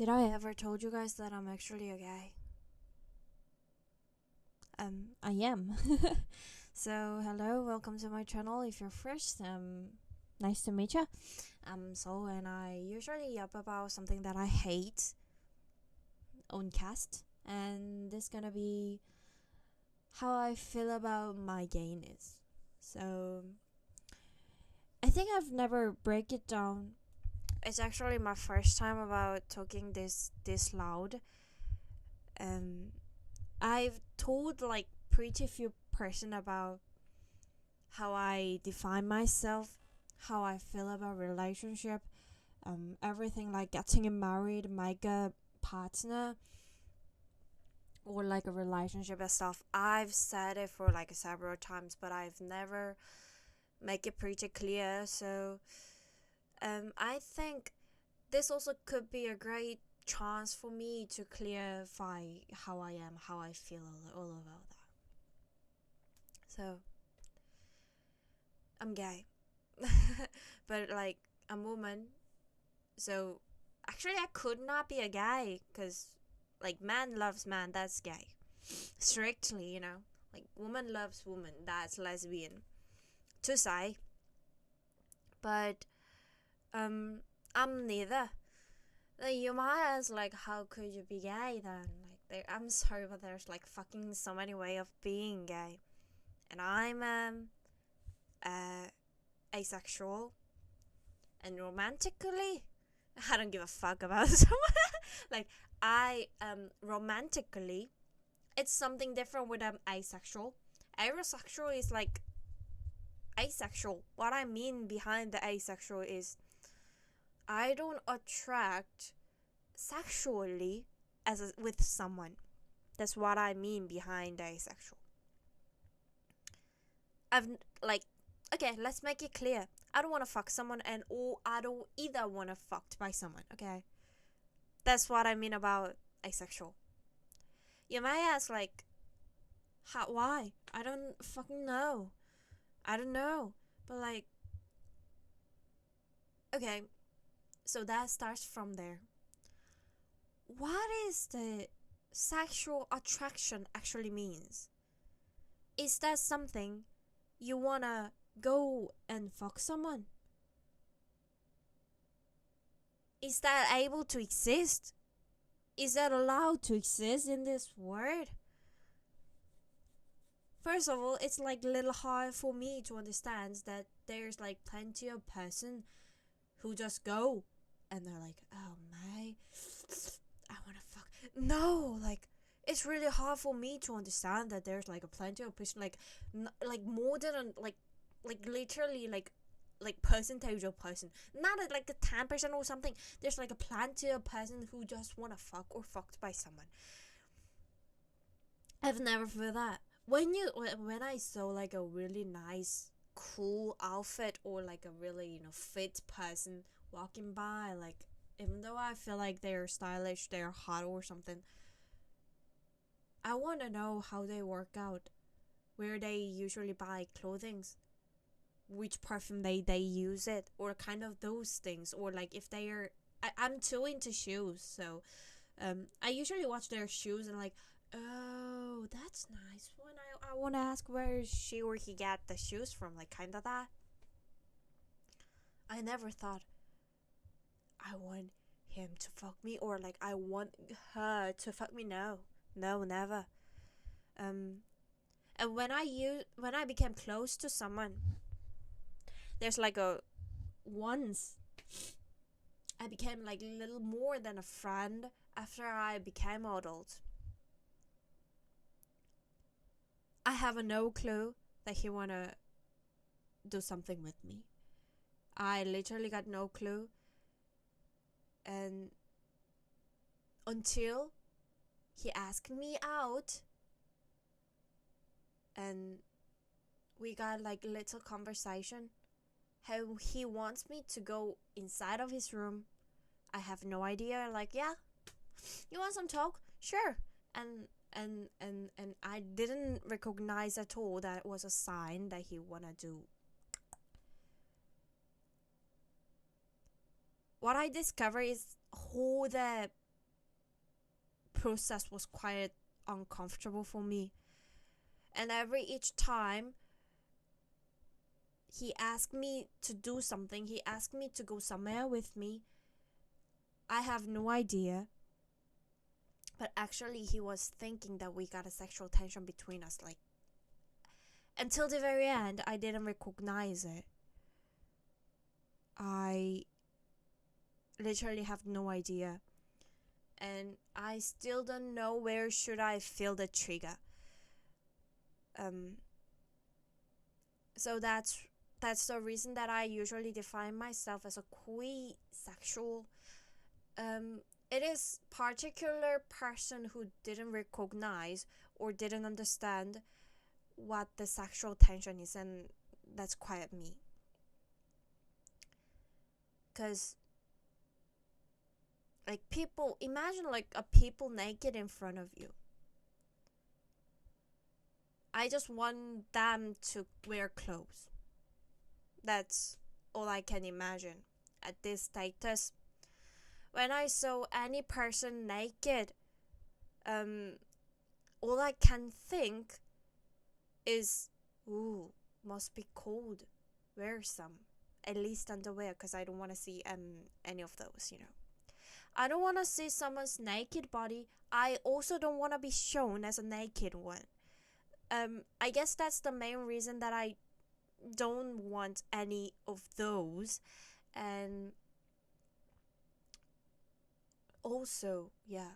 Did I ever told you guys that I'm actually a guy? I am. So hello, welcome to my channel. If you're first, nice to meet you. And I usually yap about something that I hate on cast, and this gonna be how I feel about my gayness. So I think I've never break it down. It's actually my first time about talking this loud. Um, I've told like pretty few person about how I define myself, how I feel about relationship, everything like getting married, make a partner, or like a relationship and stuff. I've said it for like several times, but I've never make it pretty clear. So I think this also could be a great chance for me to clarify how I am, how I feel all about that. So I'm gay. But like I'm woman, so actually I could not be a guy because like man loves man, that's gay. Strictly, like woman loves woman, that's lesbian to say. But um I'm neither. Like, you might ask like how could you be gay then? Like I'm sorry, but there's like fucking so many way of being gay, and I'm uh asexual. And romantically, I don't give a fuck about someone. Like I romantically, it's something different with asexual. Aerosexual is like asexual. What I mean behind the asexual is I don't attract sexually with someone. That's what I mean behind asexual. I've like okay, let's make it clear. I don't want to fuck someone, and or I don't either want to fucked by someone. Okay, that's what I mean about asexual. You might ask like, how? Why? I don't fucking know. I don't know. But like, okay, so that starts from there. What is the sexual attraction actually means? Is that something you wanna go and fuck someone? Is that able to exist? Is that allowed to exist in this world? First of all, it's like a little hard for me to understand that there's like plenty of person who just go and they're like, oh my, I wanna fuck. No, like it's really hard for me to understand that there's like a plenty of person like more than like literally like percentage of person, not like a 10% or something. There's like a plenty of person who just wanna fuck or fucked by someone. I've never felt that. When I saw like a really nice, cool outfit or like a really fit person walking by, like even though I feel like they're stylish, they're hot or something, I want to know how they work out, where they usually buy clothing, which perfume they use it, or kind of those things, or like if they are. I'm too into shoes, so I usually watch their shoes and like, oh, that's nice. When I want to ask where she or he got the shoes from, like kind of that. I never thought I want him to fuck me or like I want her to fuck me. No, no, never. Um, and when I became close to someone, there's like a once I became like a little more than a friend after I became adult. I have a no clue that he wanna do something with me. I literally got no clue, and until he asked me out, and we got like a little conversation. How he wants me to go inside of his room, I have no idea. Like, yeah, you want some talk? Sure. And I didn't recognize at all that it was a sign that he wanna do. What I discovered is who the process was quite uncomfortable for me. And each time he asked me to do something, he asked me to go somewhere with me, I have no idea. But actually, he was thinking that we got a sexual tension between us. Like, until the very end, I didn't recognize it. I literally have no idea. And I still don't know where should I feel the trigger. So that's the reason that I usually define myself as a queer sexual. It is particular person who didn't recognize or didn't understand what the sexual tension is, and that's quite me. Because like people, imagine like a people naked in front of you. I just want them to wear clothes. That's all I can imagine at this status. When I saw any person naked, all I can think is, ooh, must be cold. Wear some, at least underwear, because I don't want to see any of those, I don't want to see someone's naked body. I also don't want to be shown as a naked one. I guess that's the main reason that I don't want any of those. And also, yeah,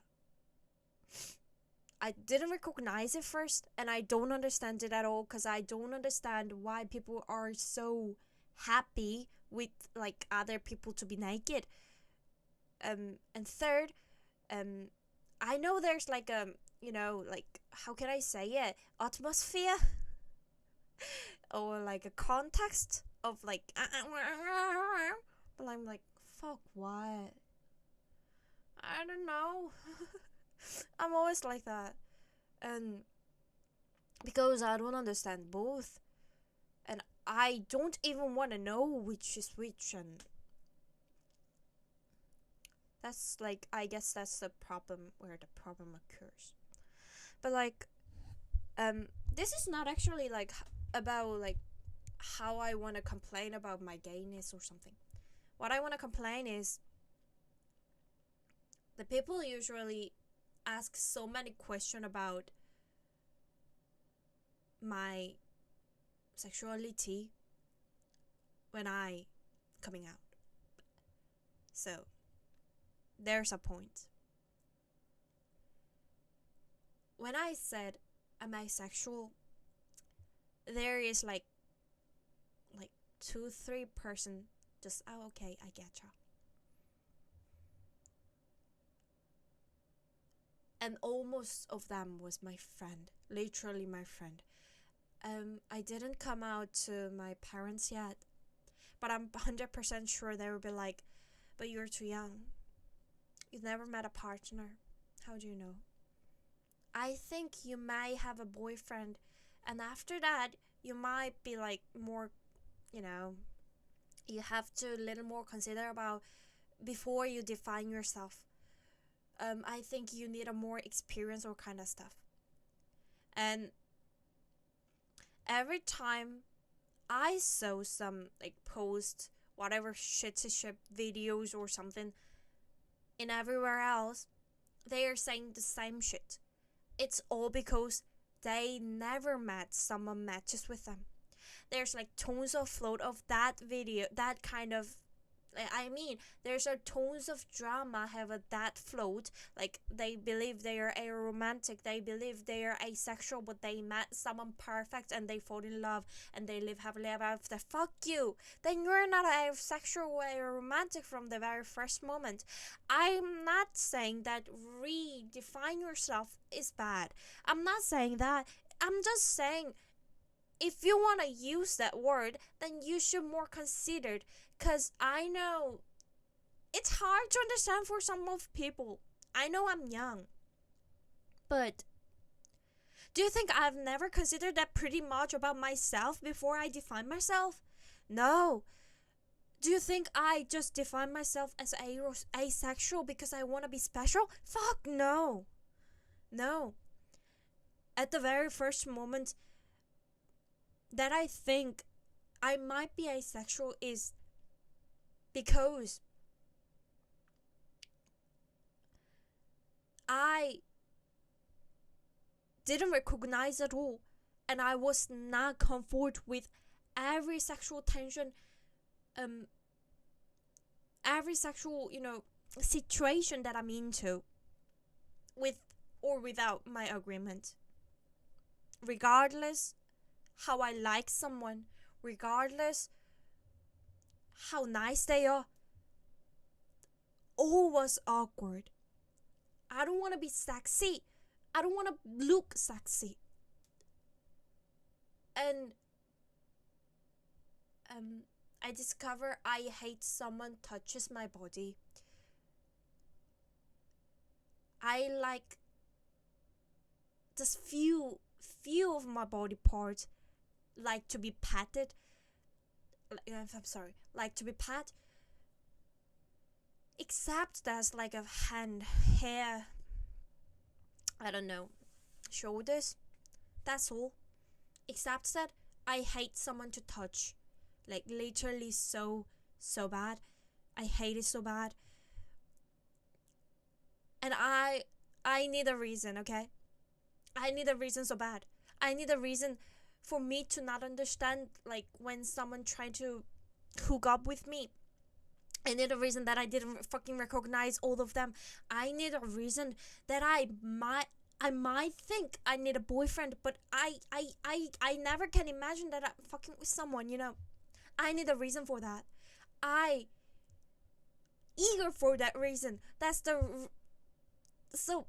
I didn't recognize it first, and I don't understand it at all, because I don't understand why people are so happy with like other people to be naked. And third, I know there's like like, how can I say it, atmosphere or like a context of like but I'm like, fuck, what? I don't know. I'm always like that. And because I don't understand both, and I don't even want to know which is which, and that's like, I guess that's the problem, where the problem occurs. But like, this is not actually like about like how I want to complain about my gayness or something. What I want to complain is the people usually ask so many questions about my sexuality when I coming out. So there's a point. When I said am I sexual, there is like 2-3 person just, oh, okay, I getcha. And almost of them was my friend, literally my friend. I didn't come out to my parents yet, but I'm 100% sure they will be like, but you're too young. You've never met a partner. How do you know? I think you may have a boyfriend, and after that, you might be like more, you have to a little more consider about before you define yourself. I think you need a more experience or kind of stuff. And every time I saw some like post, whatever shit videos or something in everywhere else, they are saying the same shit. It's all because they never met someone matches with them. There's like tons of float of that video, that kind of, there's a tons of drama have a that float. Like they believe they are aromantic, they believe they are asexual, but they met someone perfect and they fall in love and they live happily ever after. Fuck you. Then you're not asexual or aromantic from the very first moment. I'm not saying that redefine yourself is bad. I'm not saying that. I'm just saying, if you want to use that word, then you should more consider. Because I know it's hard to understand for some of people. I know I'm young. But do you think I've never considered that pretty much about myself before I define myself? No. Do you think I just define myself as asexual because I want to be special? Fuck no. No. At the very first moment that I think I might be asexual is because I didn't recognize at all, and I was not comfortable with every sexual tension, um every sexual, situation that I'm into, with or without my agreement. Regardless how I like someone, regardless how nice they are, all was awkward. I don't want to be sexy. I don't want to look sexy. And I discover I hate someone touches my body. I like just few of my body parts like to be patted. I'm sorry, like to be pat. Except there's like a hand, hair, I don't know, shoulders. That's all. Except that I hate someone to touch. Like literally so bad. I hate it so bad. And I need a reason, okay? I need a reason so bad. I need a reason for me to not understand, like when someone tried to hook up with me. I need a reason that I didn't fucking recognize all of them. I need a reason that I might think I need a boyfriend, but I never can imagine that I'm fucking with someone. I need a reason for that. I eager for that reason. So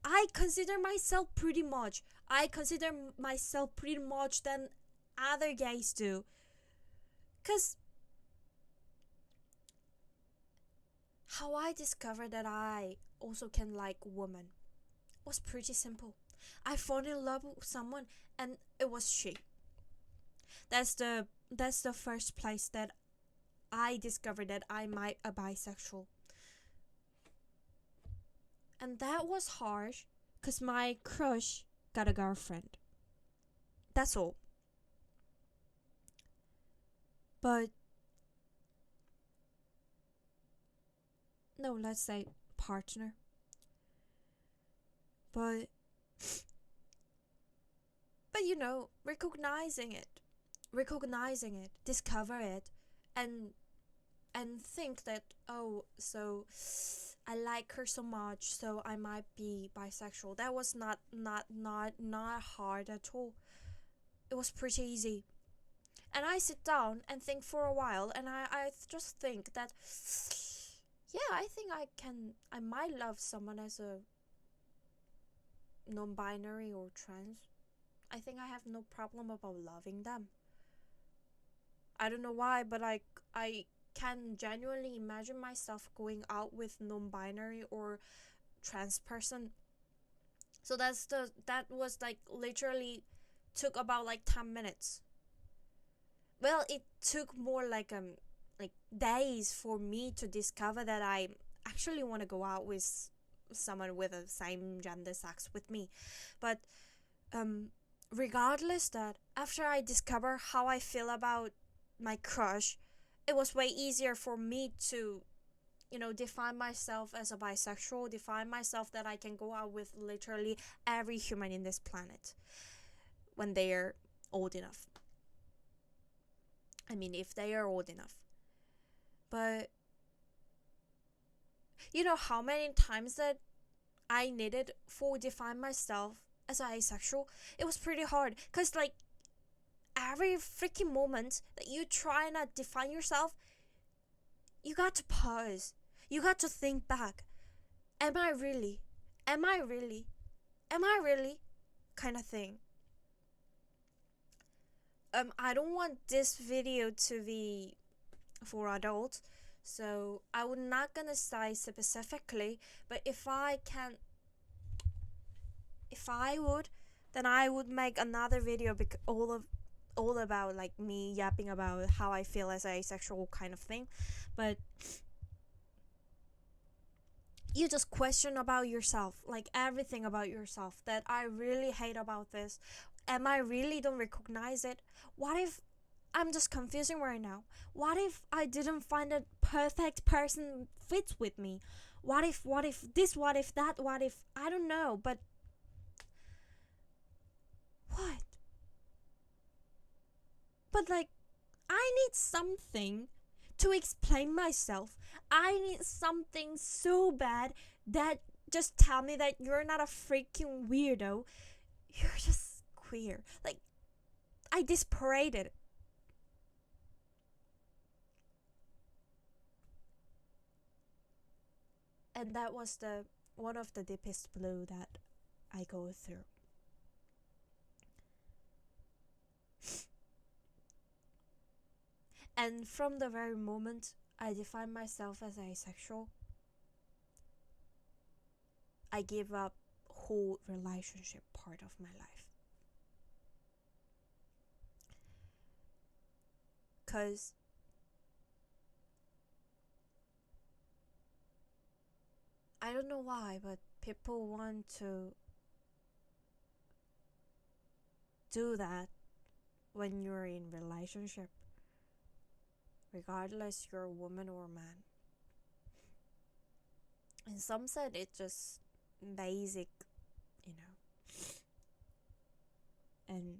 I consider myself pretty much. I consider myself pretty much than other guys do. Cause how I discovered that I also can like women was pretty simple. I fell in love with someone and it was she. That's the first place that I discovered that I might a bisexual. And that was harsh cuz my crush got a girlfriend. That's all. But no, let's say partner. But recognizing it, discover it, and think that, oh, so I like her so much, so I might be bisexual. That was not hard at all. It was pretty easy. And I sit down and think for a while, and I just think that, yeah, I think I might love someone as a non-binary or trans. I think I have no problem about loving them. I don't know why, but I can genuinely imagine myself going out with non-binary or trans person. So that was like literally took about like 10 minutes. Well, it took more like days for me to discover that I actually want to go out with someone with the same gender sex with me. But um regardless, that after I discover how I feel about my crush, it was way easier for me to define myself as a bisexual, define myself that I can go out with literally every human in this planet when they are old enough. I mean, if they are old enough. But you know how many times that I needed for define myself as asexual? It was pretty hard because like every freaking moment that you try and define yourself, you got to pause. You got to think back. Am I really? Am I really? Am I really? Kind of thing. I don't want this video to be for adults, so I would not gonna say specifically, but if I would, then I would make another video all about like me yapping about how I feel as asexual kind of thing. But you just question about yourself, like everything about yourself that I really hate about this. Am I really don't recognize it? What if I'm just confusing right now? What if I didn't find a perfect person fits with me? What if this, what if that, what if I don't know, but what? But like, I need something to explain myself. I need something so bad that just tell me that you're not a freaking weirdo. You're just queer. Like, I disparated. And that was the one of the deepest blue that I go through. And from the very moment I define myself as asexual, I give up whole relationship part of my life. Cause I don't know why, but people want to do that when you're in relationship, regardless you're a woman or a man. And some said it's just basic, you know. And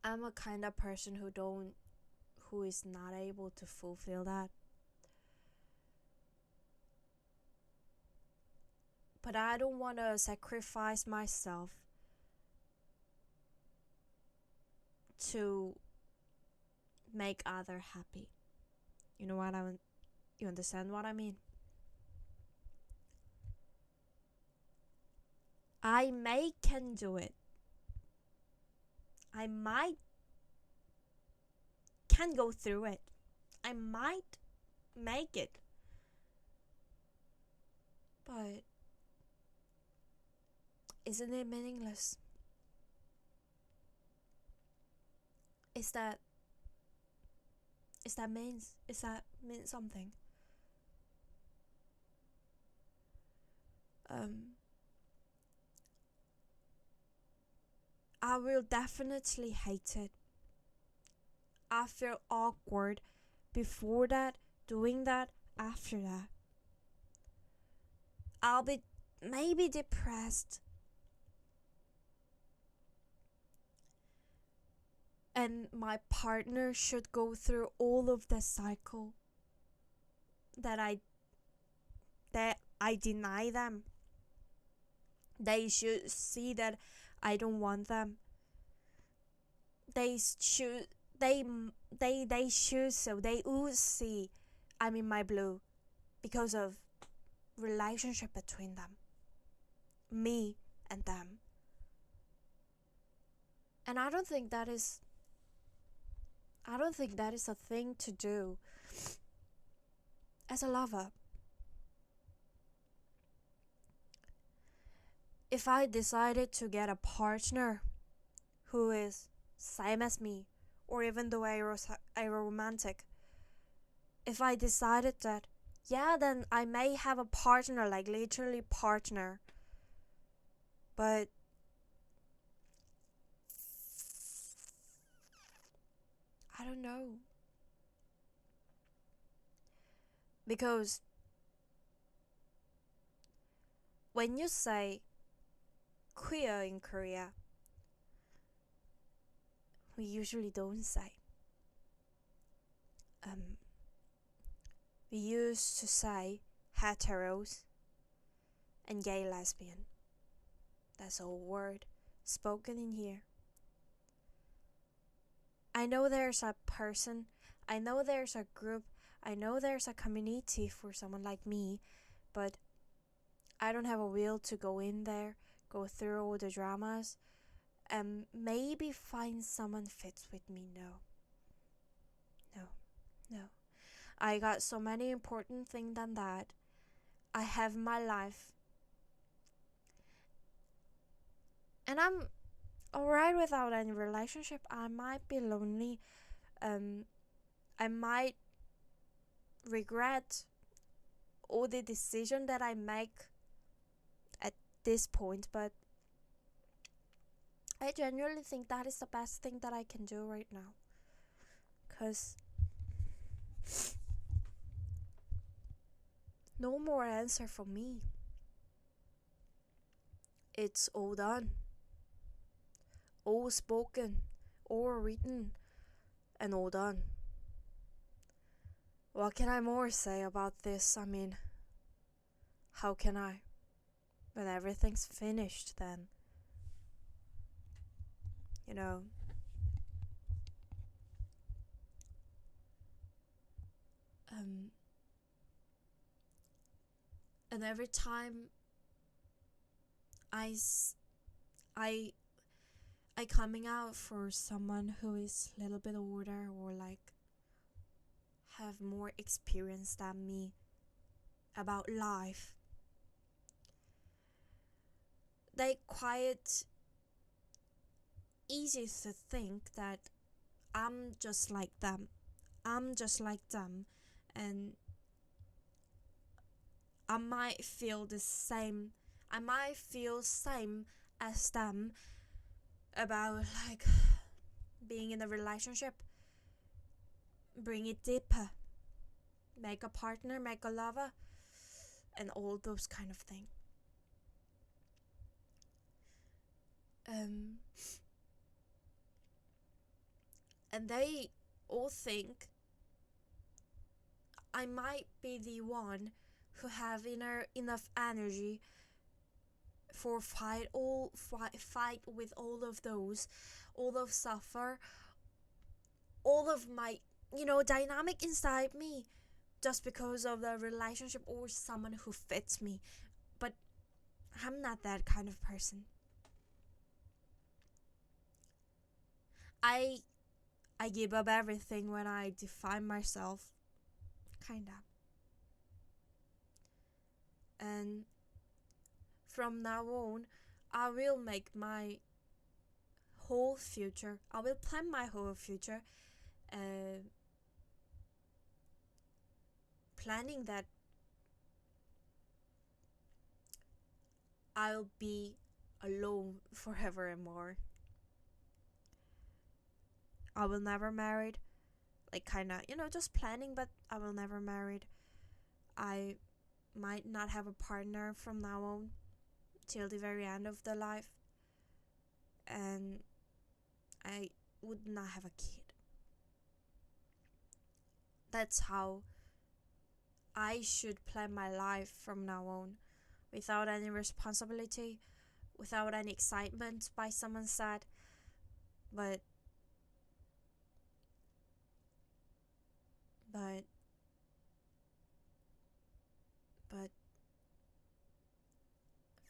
I'm a kind of person who is not able to fulfill that. But I don't want to sacrifice myself to make other happy. You know what I mean? You understand what I mean? I may can do it. I might can go through it. I might make it. But isn't it meaningless? Is that is that mean something? Um I will definitely hate it. I feel awkward before that, doing that, after that. I'll be maybe depressed, and my partner should go through all of the cycle that I deny them. They should see that I don't want them. They should they should so they would see I'm in my blue because of relationship between them, me and them. And I don't think that is a thing to do as a lover. If I decided to get a partner who is same as me, or even though I romantic, if I decided that, yeah, then I may have a partner, like literally partner, but I don't know. Because when you say queer in Korea, we usually don't say. We used to say heteros and gay lesbian. That's a word spoken in here. I know there's a person, I know there's a group, I know there's a community for someone like me, but I don't have a will to go in there, go through all the dramas, and maybe find someone fits with me. No. No. No. I got so many important things than that. I have my life. And I'm alright without any relationship. I might be lonely. I might regret all the decision that I make at this point, but I genuinely think that is the best thing that I can do right now. Because no more answer for me. It's all done. All spoken, all written, and all done. What can I more say about this? I mean, how can I? When everything's finished, then, you know. And every time I coming out for someone who is a little bit older or like have more experience than me about life, they quite easy to think that I'm just like them. And I might feel the same. I might feel same as them about like being in a relationship. Bring it deeper. Make a partner, make a lover, and all those kind of things. And they all think I might be the one who have enough energy for fight with all of those, all of suffer, all of my dynamic inside me, just because of the relationship or someone who fits me. But I'm not that kind of person. I give up everything when I define myself, kinda. And from now on, I will make my whole future. I will plan my whole future, planning that I'll be alone forever and more. I will never married, like kinda, just planning, but I will never married. I might not have a partner from now on till the very end of the life, and I would not have a kid. That's how I should plan my life from now on, without any responsibility, without any excitement by someone's side, but I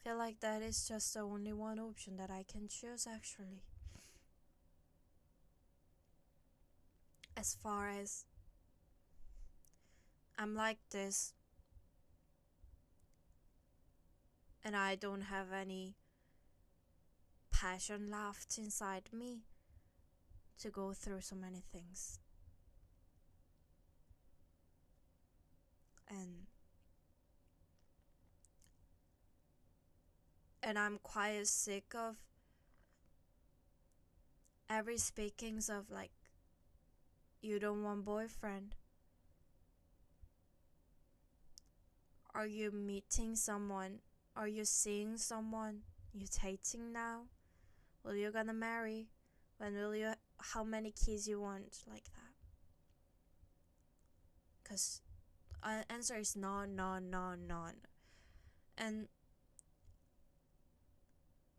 feel like that is just the only one option that I can choose actually. As far as I'm like this and I don't have any passion left inside me to go through so many things. And I'm quite sick of every speakings of like, you don't want boyfriend. Are you meeting someone? Are you seeing someone? You dating now? Will you gonna marry? When will you? How many kids you want? Like that. Cause answer is none. And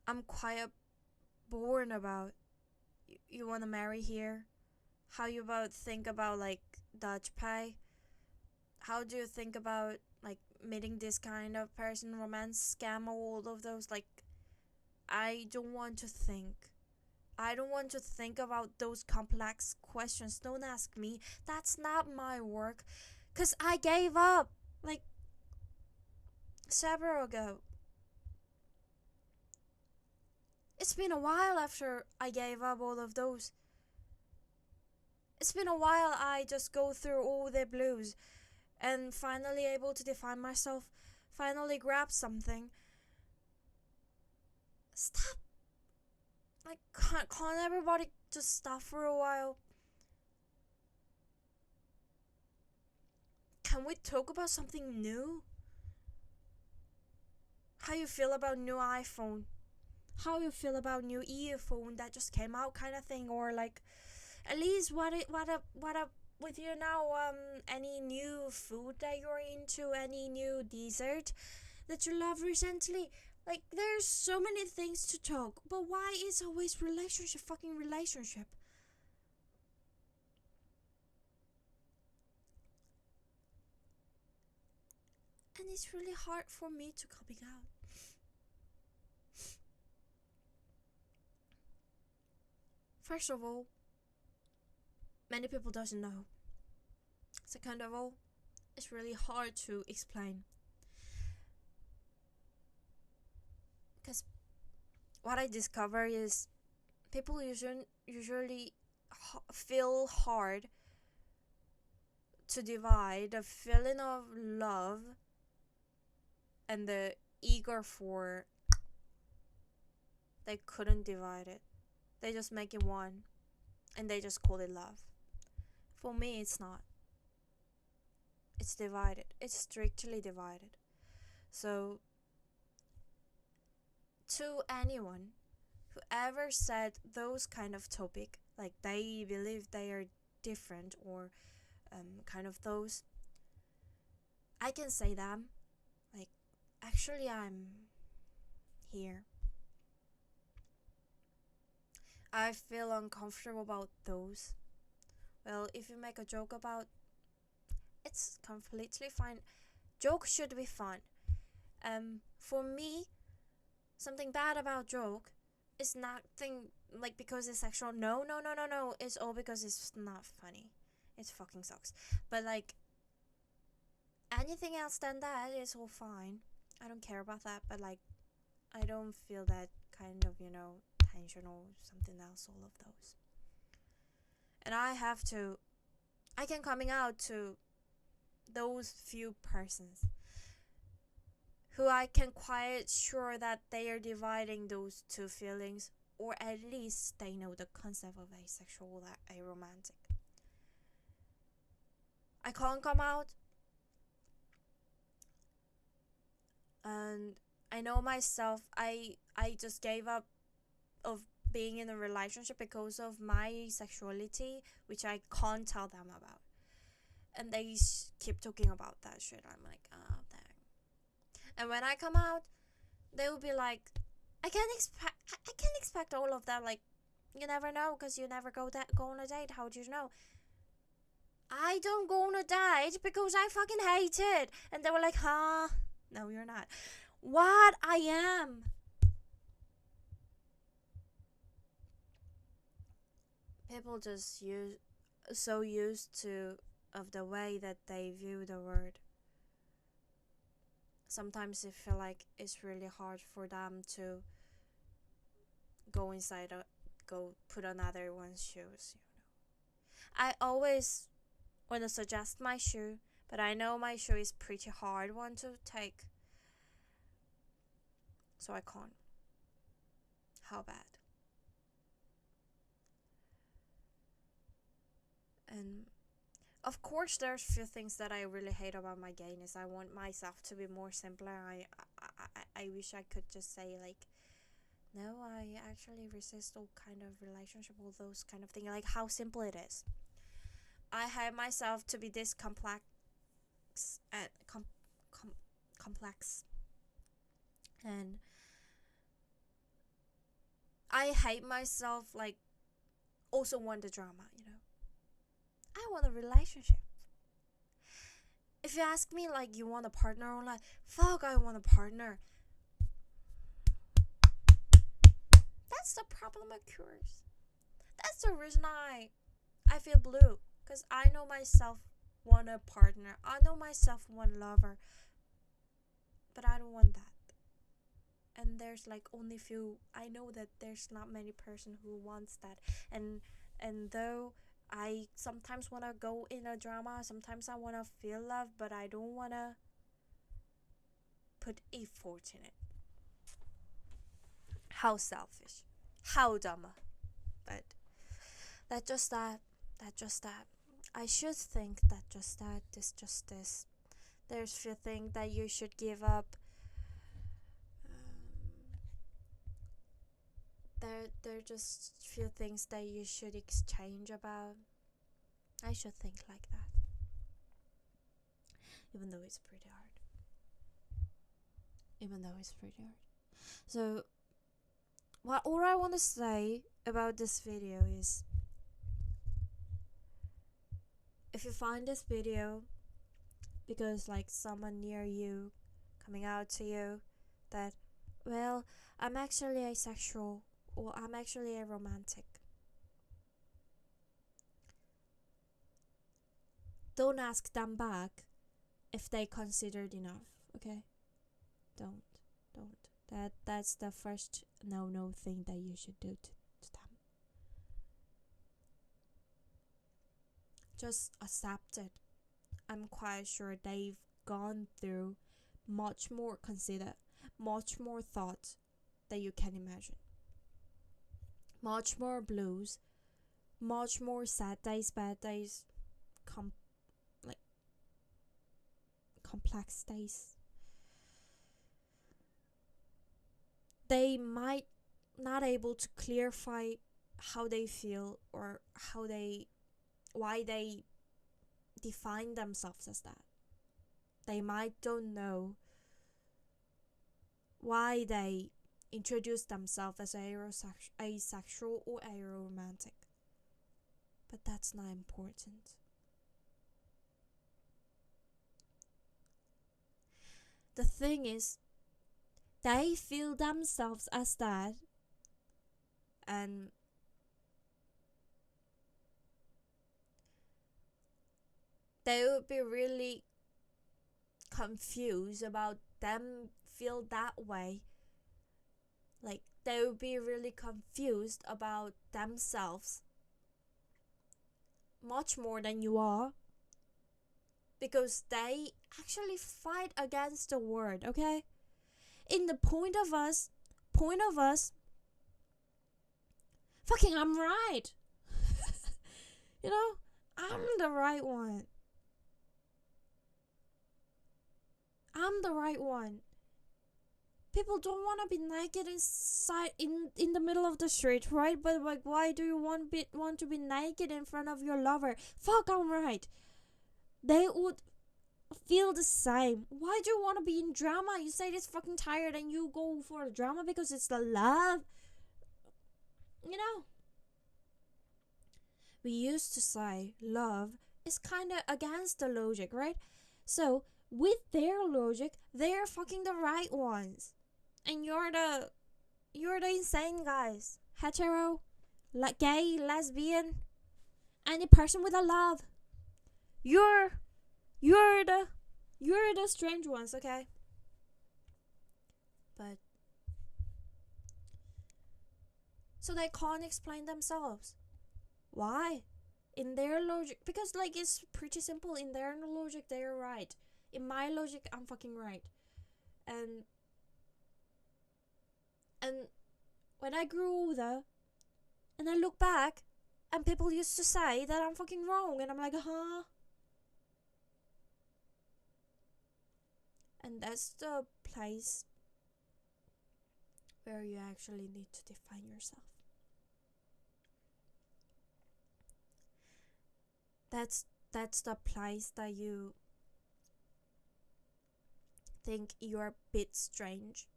I'm quite bored about. You wanna marry here? How you about think about like Dutch pie? How do you think about like meeting this kind of person, romance scam, all of those? Like, I don't want to think. I don't want to think about those complex questions. Don't ask me. That's not my work. Cause I gave up like several ago. It's been a while after I gave up all of those. It's been a while I just go through all the blues. and finally able to define myself, finally grab something. Stop. Like, can't everybody just stop for a while? Can we talk about something new? How you feel about new iPhone? How you feel about new earphone that just came out, kind of thing? Or like, at least what up with you now? Any new food that you're into? Any new dessert that you love recently? Like, there's so many things to talk, but why is always relationship, fucking relationship? And it's really hard for me to coming out. First of all, many people doesn't know. Second of all, it's really hard to explain. Because what I discover is people usually feel hard to divide the feeling of love and the eager for. They couldn't divide it. They just make it one, and they just call it love. For me, it's not. It's divided. It's strictly divided. So, to anyone who ever said those kind of topic, like they believe they are different or kind of those, I can say them. Like, actually, I'm here. I feel uncomfortable about those. Well, if you make a joke about, it's completely fine. Joke should be fun. For me, something bad about joke is nothing like because it's sexual. No. It's all because it's not funny. It fucking sucks. But like anything else than that is all fine. I don't care about that. But like, I don't feel that kind of tension or something else. All of those. And I can coming out to those few persons who I can quite sure that they are dividing those two feelings, or at least they know the concept of asexual or aromantic. I can't come out, and I know myself. I just gave up of being in a relationship because of my sexuality, which I can't tell them about, and they keep talking about that shit. I'm like, oh dang. And when I come out, they will be like, I can't expect all of that. Like, you never know because you never go on a date. How do you know? I don't go on a date because I fucking hate it. And they were like, huh? No, you're not. What? I am. People just so used to of the way that they view the word. Sometimes I feel like it's really hard for them to go inside go put on other one's shoes. I always want to suggest my shoe, but I know my shoe is pretty hard one to take, so I can't. How bad? And of course, there's few things that I really hate about my gayness. I want myself to be more simpler. I wish I could just say like, no, I actually resist all kind of relationship, all those kind of things. Like how simple it is. I hate myself to be this complex and complex, and I hate myself. Like, also want the drama. I want a relationship. If you ask me like you want a partner or like, fuck, I want a partner. That's the problem occurs. That's the reason I feel blue. Because I know myself want a partner. I know myself want a lover. But I don't want that. And there's like only few. I know that there's not many person who wants that. And though I sometimes want to go in a drama. Sometimes I want to feel love, but I don't want to put effort in it. How selfish. How dumb. But that just that. That just that. I should think that just that is just this. There's few things that you should give up. There just few things that you should exchange about. I should think like that. Even though it's pretty hard. So, what all I want to say about this video is, if you find this video because like someone near you coming out to you that, well, I'm actually asexual or I'm actually a romantic, don't ask them back if they considered enough, okay? Don't. That's the first no thing that you should do to them. Just accept it. I'm quite sure they've gone through much more consider, much more thought than you can imagine. Much more blues, much more sad days, bad days, complex days. They might not able to clarify how they feel or why they define themselves as that. They might don't know why they introduce themselves as asexual or aromantic. But that's not important. The thing is, they feel themselves as that, and they would be really confused about them feel that way. Like, they would be really confused about themselves much more than you are, because they actually fight against the word, okay? In the point of us, fucking I'm right. You know, I'm the right one. People don't want to be naked inside in the middle of the street, right? But like, why do you want to be naked in front of your lover? Fuck, I'm right. They would feel the same. Why do you want to be in drama? You say it's fucking tired and you go for the drama because it's the love. You know, we used to say love is kind of against the logic, right? So with their logic, they're fucking the right ones, and you're the insane guys, hetero, like gay, lesbian, any person with a love. You're the strange ones, okay? But so they can't explain themselves. Why? In their logic, because like it's pretty simple. In their logic, they're right. In my logic, I'm fucking right. And when I grew older, and I look back, and people used to say that I'm fucking wrong, and I'm like, huh? And that's the place where you actually need to define yourself. That's the place that you think you're a bit strange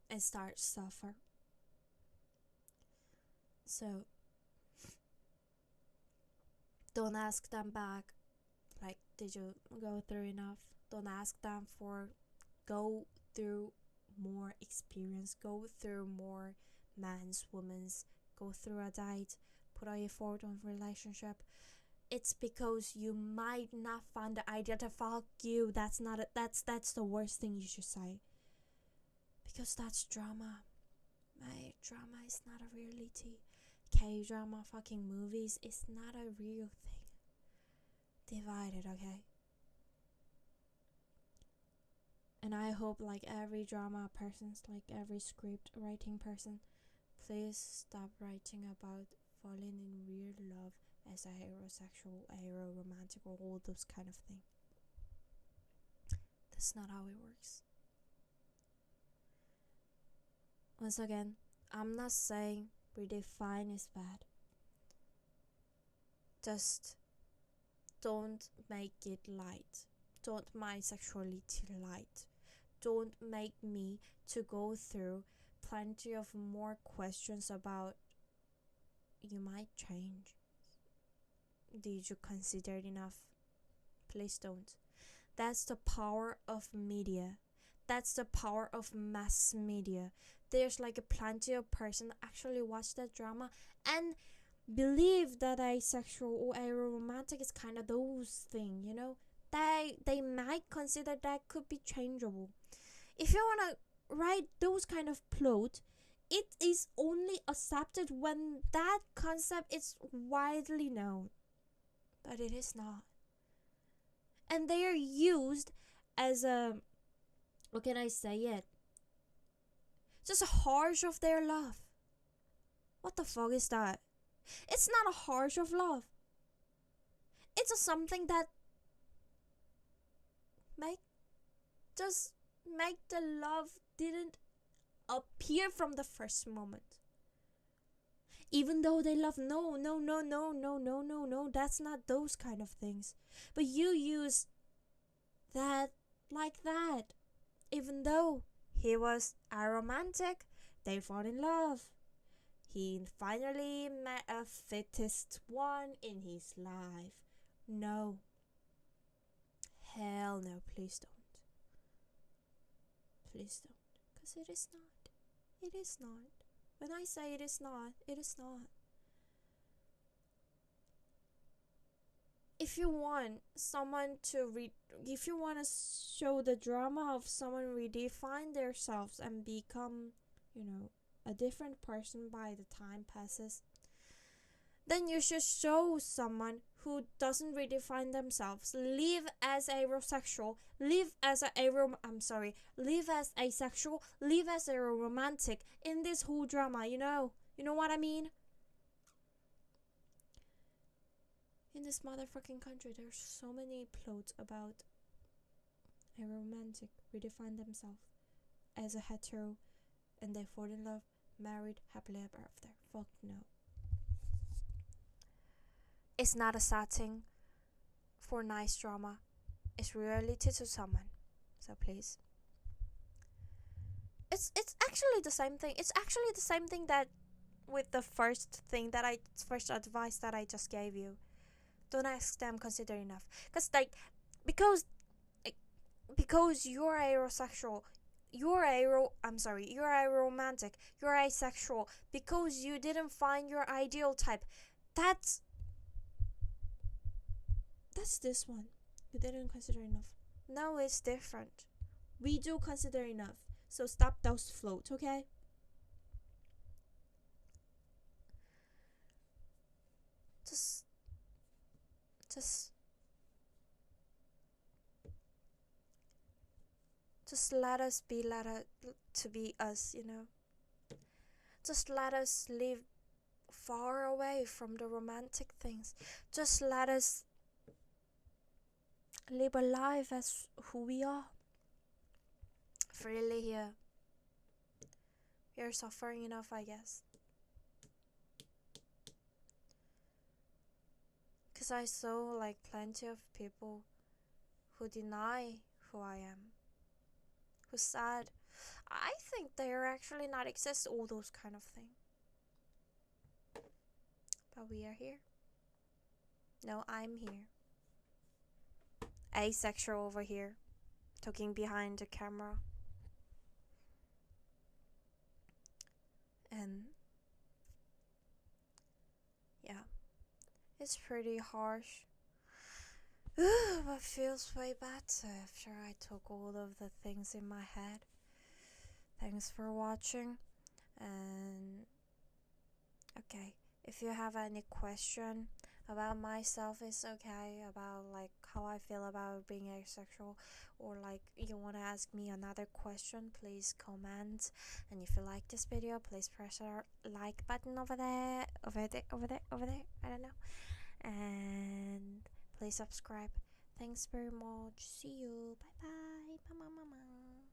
and start suffer. So don't ask them back, like, did you go through enough? Don't ask them for go through more experience, go through more men's, women's, go through a date, put all effort on relationship. It's because you might not find the idea to fuck you. That's the worst thing you should say, because that's drama. My drama is not a reality. K-drama fucking movies is not a real thing. Divided, okay? And I hope like every drama person's, like every script writing person, please stop writing about falling in weird love as a heterosexual, aeromantic, or all those kind of things. That's not how it works. Once again, I'm not saying redefine is bad. Just don't make it light. Don't make sexuality light. Don't make me to go through plenty of more questions about you might change. Did you consider it enough? Please don't. That's the power of media. That's the power of mass media. There's like a plenty of person actually watch that drama and believe that asexual or aromantic is kind of those thing, you know. They might consider that could be changeable. If you wanna write those kind of plot, it is only accepted when that concept is widely known, but it is not. And they are used as a, what can I say it? Just a harsh of their love. What the fuck is that? It's not a harsh of love. It's a something that make the love didn't appear from the first moment. Even though they love, no, that's not those kind of things. But you use that like that. Even though he was aromantic, they fall in love. He finally met a fittest one in his life. No. Hell no, please don't. Please don't. Because it is not. It is not. When I say it is not, it is not. If you want someone to if you want to show the drama of someone redefine themselves and become, a different person by the time passes, then you should show someone who doesn't redefine themselves, live as aerosexual, live as asexual, live as a romantic in this whole drama, you know what I mean? In this motherfucking country, there's so many plots about a romantic redefine themselves as a hetero and they fall in love, married, happily ever after. Fuck no. It's not a setting for nice drama. It's reality to someone. So please. It's actually the same thing. It's actually the same thing that with the first advice that I just gave you. Don't ask them consider enough. Because you're aerosexual, you're aromantic, you're asexual, because you didn't find your ideal type. That's this one. You didn't consider enough. No, it's different. We do consider enough. So stop those floats, okay? Just let us be to be us, Just let us live far away from the romantic things. Just let us live a life as who we are. Freely here. We are suffering enough, I guess. Because I saw plenty of people who deny who I am. Who said, I think there actually not exist, all those kind of things. But we are here. No, I'm here. Asexual over here. Talking behind the camera. And yeah, it's pretty harsh. But feels way better after I took all of the things in my head. Thanks for watching. And okay, If you have any question about myself, it's okay. About like how I feel about being asexual, or like you want to ask me another question, please comment. And if you like this video, please press our like button over there, over there, over there, over there. I don't know. And please subscribe. Thanks very much. See you. Bye bye. Mama, mama.